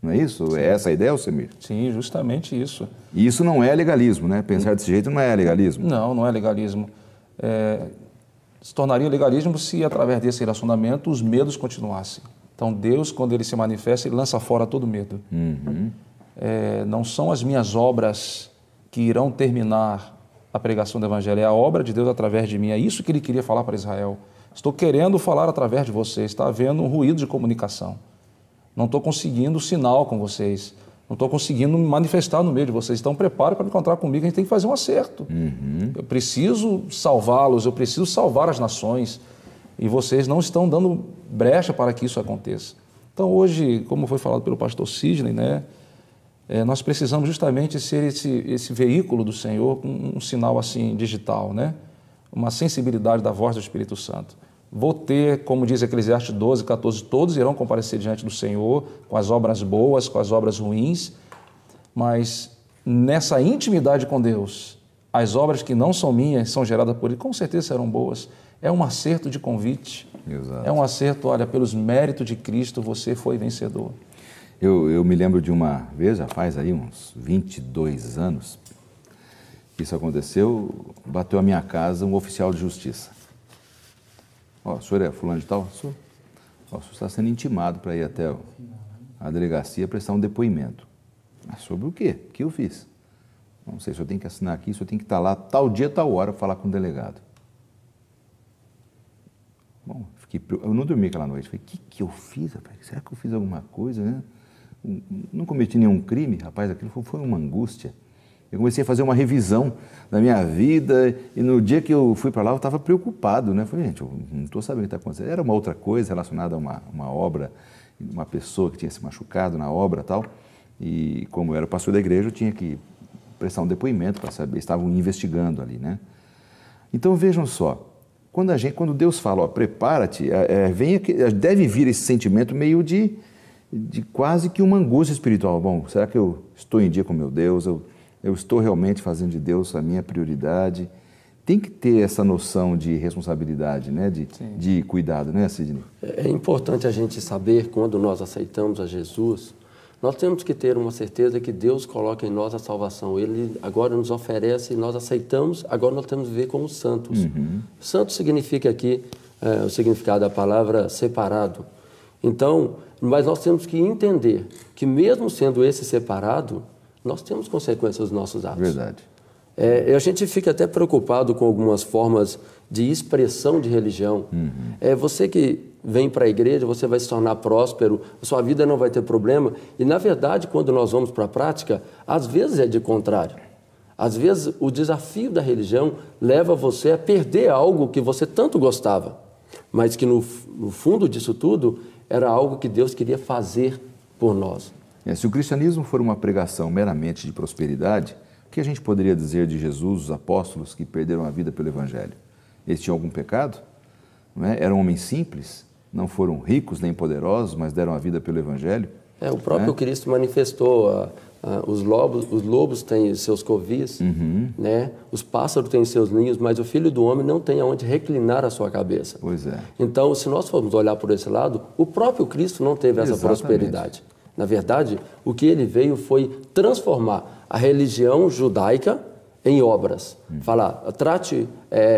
Não é isso? Sim. É essa a ideia, Alcemir? Sim, justamente isso. E isso não é legalismo, né? Pensar desse jeito não é legalismo. Não, não é legalismo. Se tornaria legalismo se, através desse relacionamento, os medos continuassem. Então, Deus, quando Ele se manifesta, Ele lança fora todo medo. Não são as minhas obras que irão terminar a pregação do Evangelho, é a obra de Deus através de mim. É isso que Ele queria falar para Israel. Estou querendo falar através de vocês. Está havendo um ruído de comunicação. Não estou conseguindo sinal com vocês. Não estou conseguindo me manifestar no meio de vocês. Então, prepare para encontrar comigo. A gente tem que fazer um acerto. Eu preciso salvá-los, eu preciso salvar as nações. E vocês não estão dando brecha para que isso aconteça. Então, hoje, como foi falado pelo pastor Sidney, né, nós precisamos justamente ser esse veículo do Senhor com um sinal assim digital, né? Uma sensibilidade da voz do Espírito Santo. Vou ter, como diz Eclesiastes 12, 14, todos irão comparecer diante do Senhor com as obras boas, com as obras ruins, mas nessa intimidade com Deus, as obras que não são minhas, são geradas por Ele, com certeza serão boas. É um acerto de convite. Exato. É um acerto, olha, pelos méritos de Cristo você foi vencedor. Eu me lembro de uma vez, já faz aí uns 22 anos, isso aconteceu, bateu à minha casa um oficial de justiça. O senhor é fulano de tal? Sou. O senhor está sendo intimado para ir até a delegacia prestar um depoimento. Mas sobre o quê? O que eu fiz? Não sei, o senhor tem que assinar aqui, o senhor tem que estar lá tal dia, tal hora, falar com o delegado. Bom, eu não dormi aquela noite. Falei, o que eu fiz, rapaz? Será que eu fiz alguma coisa, né? Não cometi nenhum crime, rapaz, aquilo foi uma angústia. Eu comecei a fazer uma revisão da minha vida e no dia que eu fui para lá eu estava preocupado, né? Falei, gente, eu não estou sabendo o que está acontecendo. Era uma outra coisa relacionada a uma obra, uma pessoa que tinha se machucado na obra e tal. E como eu era pastor da igreja, eu tinha que prestar um depoimento para saber, estavam investigando ali, né? Então vejam só, quando Deus fala, ó, prepara-te, deve vir esse sentimento meio de quase que uma angústia espiritual. Bom, será que eu estou em dia com meu Deus? Eu estou realmente fazendo de Deus a minha prioridade? Tem que ter essa noção de responsabilidade, né? de cuidado, né, Sidney? É importante a gente saber, quando nós aceitamos a Jesus, nós temos que ter uma certeza que Deus coloca em nós a salvação. Ele agora nos oferece, nós aceitamos, agora nós temos que viver como santos. Santo significa aqui, o significado da palavra separado. Então, mas nós temos que entender que mesmo sendo esse separado, nós temos consequências dos nossos atos. Verdade. A gente fica até preocupado com algumas formas de expressão de religião. Você que vem para a igreja, você vai se tornar próspero, a sua vida não vai ter problema. E, na verdade, quando nós vamos para a prática, às vezes é de contrário. Às vezes, o desafio da religião leva você a perder algo que você tanto gostava, mas que, no fundo disso tudo, era algo que Deus queria fazer por nós. Se o cristianismo for uma pregação meramente de prosperidade, o que a gente poderia dizer de Jesus, os apóstolos que perderam a vida pelo Evangelho? Eles tinham algum pecado? Não é? Eram homens simples, não foram ricos nem poderosos, mas deram a vida pelo Evangelho? O próprio Cristo manifestou, os lobos têm seus covis, né? Os pássaros têm seus ninhos, mas o Filho do Homem não tem aonde reclinar a sua cabeça. Pois é. Então, se nós formos olhar por esse lado, o próprio Cristo não teve essa prosperidade. Na verdade, o que ele veio foi transformar a religião judaica em obras. Falar, trate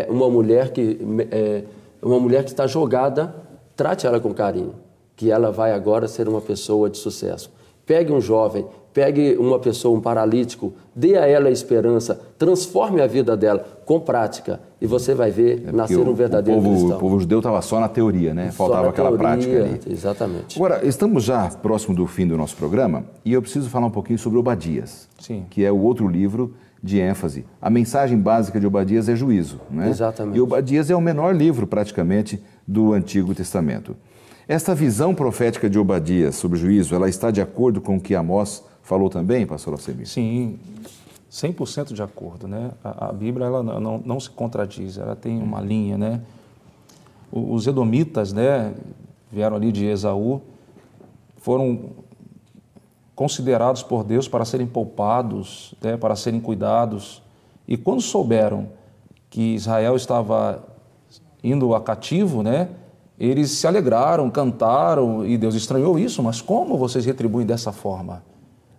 uma mulher que está jogada, trate ela com carinho, que ela vai agora ser uma pessoa de sucesso. Pegue um jovem, pegue uma pessoa, um paralítico, dê a ela a esperança, transforme a vida dela com prática e você vai ver nascer um verdadeiro cristão. O povo judeu estava só na teoria, né? Faltava aquela prática ali. Exatamente. Agora, estamos já próximo do fim do nosso programa e eu preciso falar um pouquinho sobre Obadias, Sim. que é o outro livro de ênfase. A mensagem básica de Obadias é juízo, né? Exatamente. E Obadias é o menor livro, praticamente, do Antigo Testamento. Esta visão profética de Obadias sobre o juízo, ela está de acordo com o que Amós falou também, pastor Alcemir? Sim, 100% de acordo, né? A Bíblia ela não se contradiz, ela tem uma linha, né? Os edomitas, né, vieram ali de Esaú, foram considerados por Deus para serem poupados, né, para serem cuidados. E quando souberam que Israel estava indo a cativo, né, eles se alegraram, cantaram, e Deus estranhou isso, mas como vocês retribuem dessa forma?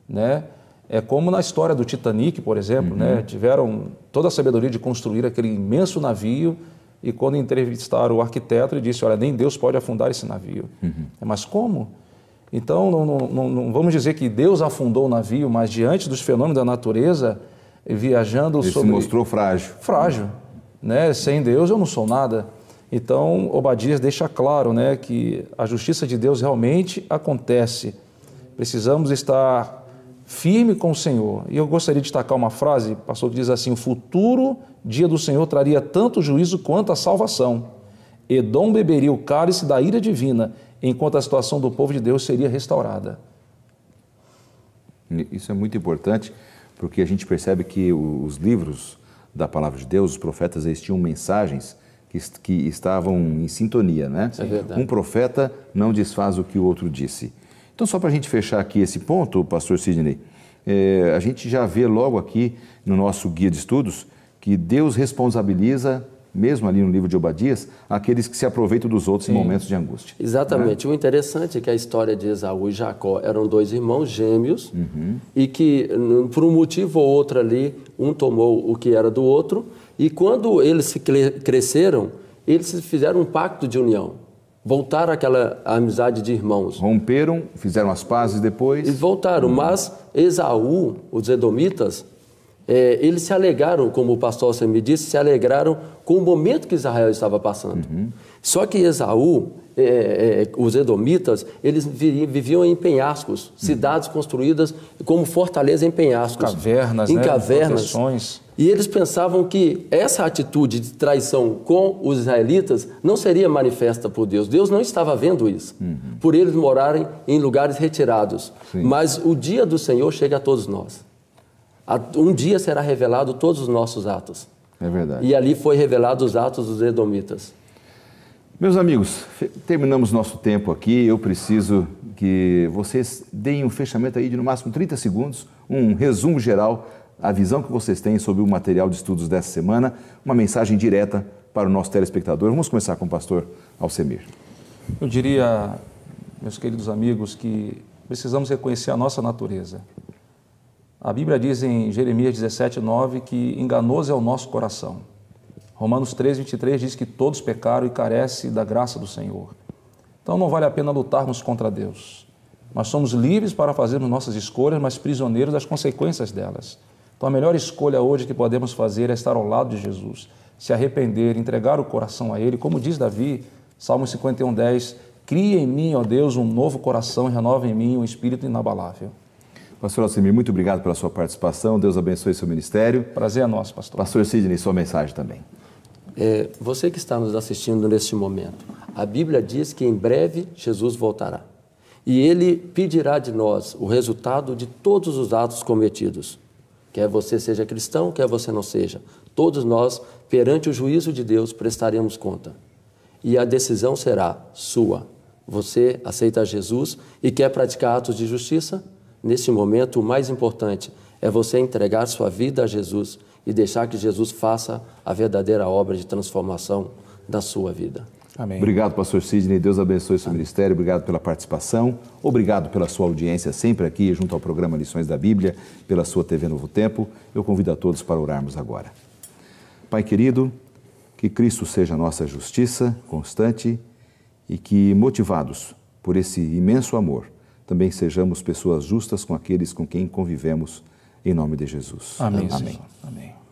Né? É como na história do Titanic, por exemplo, né? Tiveram toda a sabedoria de construir aquele imenso navio e quando entrevistaram o arquiteto, ele disse, olha, nem Deus pode afundar esse navio. Mas como? Então, não vamos dizer que Deus afundou o navio, mas diante dos fenômenos da natureza, viajando Ele sobre... se mostrou frágil. Frágil, né? Sem Deus eu não sou nada. Então, Obadias deixa claro, né, que a justiça de Deus realmente acontece. Precisamos estar firme com o Senhor. E eu gostaria de destacar uma frase, pastor, que diz assim, o futuro dia do Senhor traria tanto juízo quanto a salvação. Edom beberia o cálice da ira divina, enquanto a situação do povo de Deus seria restaurada. Isso é muito importante, porque a gente percebe que os livros da palavra de Deus, os profetas, eles tinham mensagens que estavam em sintonia, né? É verdade. Um profeta não desfaz o que o outro disse. Então, só para a gente fechar aqui esse ponto, pastor Sidney, a gente já vê logo aqui no nosso guia de estudos que Deus responsabiliza, mesmo ali no livro de Obadias, aqueles que se aproveitam dos outros em momentos de angústia. Exatamente. O interessante é que a história de Esaú e Jacó eram dois irmãos gêmeos e que, por um motivo ou outro ali, um tomou o que era do outro e quando eles se cresceram, eles fizeram um pacto de união. Voltaram àquela amizade de irmãos. Romperam, fizeram as pazes depois. E voltaram, mas Esaú, os edomitas, eles se alegraram, como o pastor Alcemir disse, se alegraram com o momento que Israel estava passando. Só que Esaú, os edomitas, eles viviam em penhascos, cidades construídas como fortaleza em penhascos. Cavernas, em né? cavernas. Proteções. E eles pensavam que essa atitude de traição com os israelitas não seria manifesta por Deus. Deus não estava vendo isso, por eles morarem em lugares retirados. Sim. Mas o dia do Senhor chega a todos nós. Um dia será revelado todos os nossos atos. É verdade. E ali foi revelado os atos dos edomitas. Meus amigos, terminamos nosso tempo aqui. Eu preciso que vocês deem um fechamento aí de no máximo 30 segundos, um resumo geral, a visão que vocês têm sobre o material de estudos dessa semana, uma mensagem direta para o nosso telespectador. Vamos começar com o pastor Alcemir. Eu diria, meus queridos amigos, que precisamos reconhecer a nossa natureza. A Bíblia diz em Jeremias 17:9 que enganoso é o nosso coração. Romanos 3:23 diz que todos pecaram e carecem da graça do Senhor. Então não vale a pena lutarmos contra Deus. Nós somos livres para fazermos nossas escolhas, mas prisioneiros das consequências delas. Então a melhor escolha hoje que podemos fazer é estar ao lado de Jesus, se arrepender, entregar o coração a Ele, como diz Davi, Salmo 51:10, cria em mim, ó Deus, um novo coração e renova em mim um espírito inabalável. Pastor Alcemir, muito obrigado pela sua participação. Deus abençoe seu ministério. Prazer é nosso, pastor. Pastor Sidney, sua mensagem também. Você que está nos assistindo neste momento, a Bíblia diz que em breve Jesus voltará. E Ele pedirá de nós o resultado de todos os atos cometidos. Quer você seja cristão, quer você não seja. Todos nós, perante o juízo de Deus, prestaremos conta. E a decisão será sua. Você aceita Jesus e quer praticar atos de justiça? Neste momento, o mais importante é você entregar sua vida a Jesus e deixar que Jesus faça a verdadeira obra de transformação da sua vida. Amém. Obrigado, pastor Sidney. Deus abençoe o seu ministério. Obrigado pela participação. Obrigado pela sua audiência sempre aqui junto ao programa Lições da Bíblia, pela sua TV Novo Tempo. Eu convido a todos para orarmos agora. Pai querido, que Cristo seja a nossa justiça constante e que, motivados por esse imenso amor, também sejamos pessoas justas com aqueles com quem convivemos, em nome de Jesus. Amém. Amém. Amém.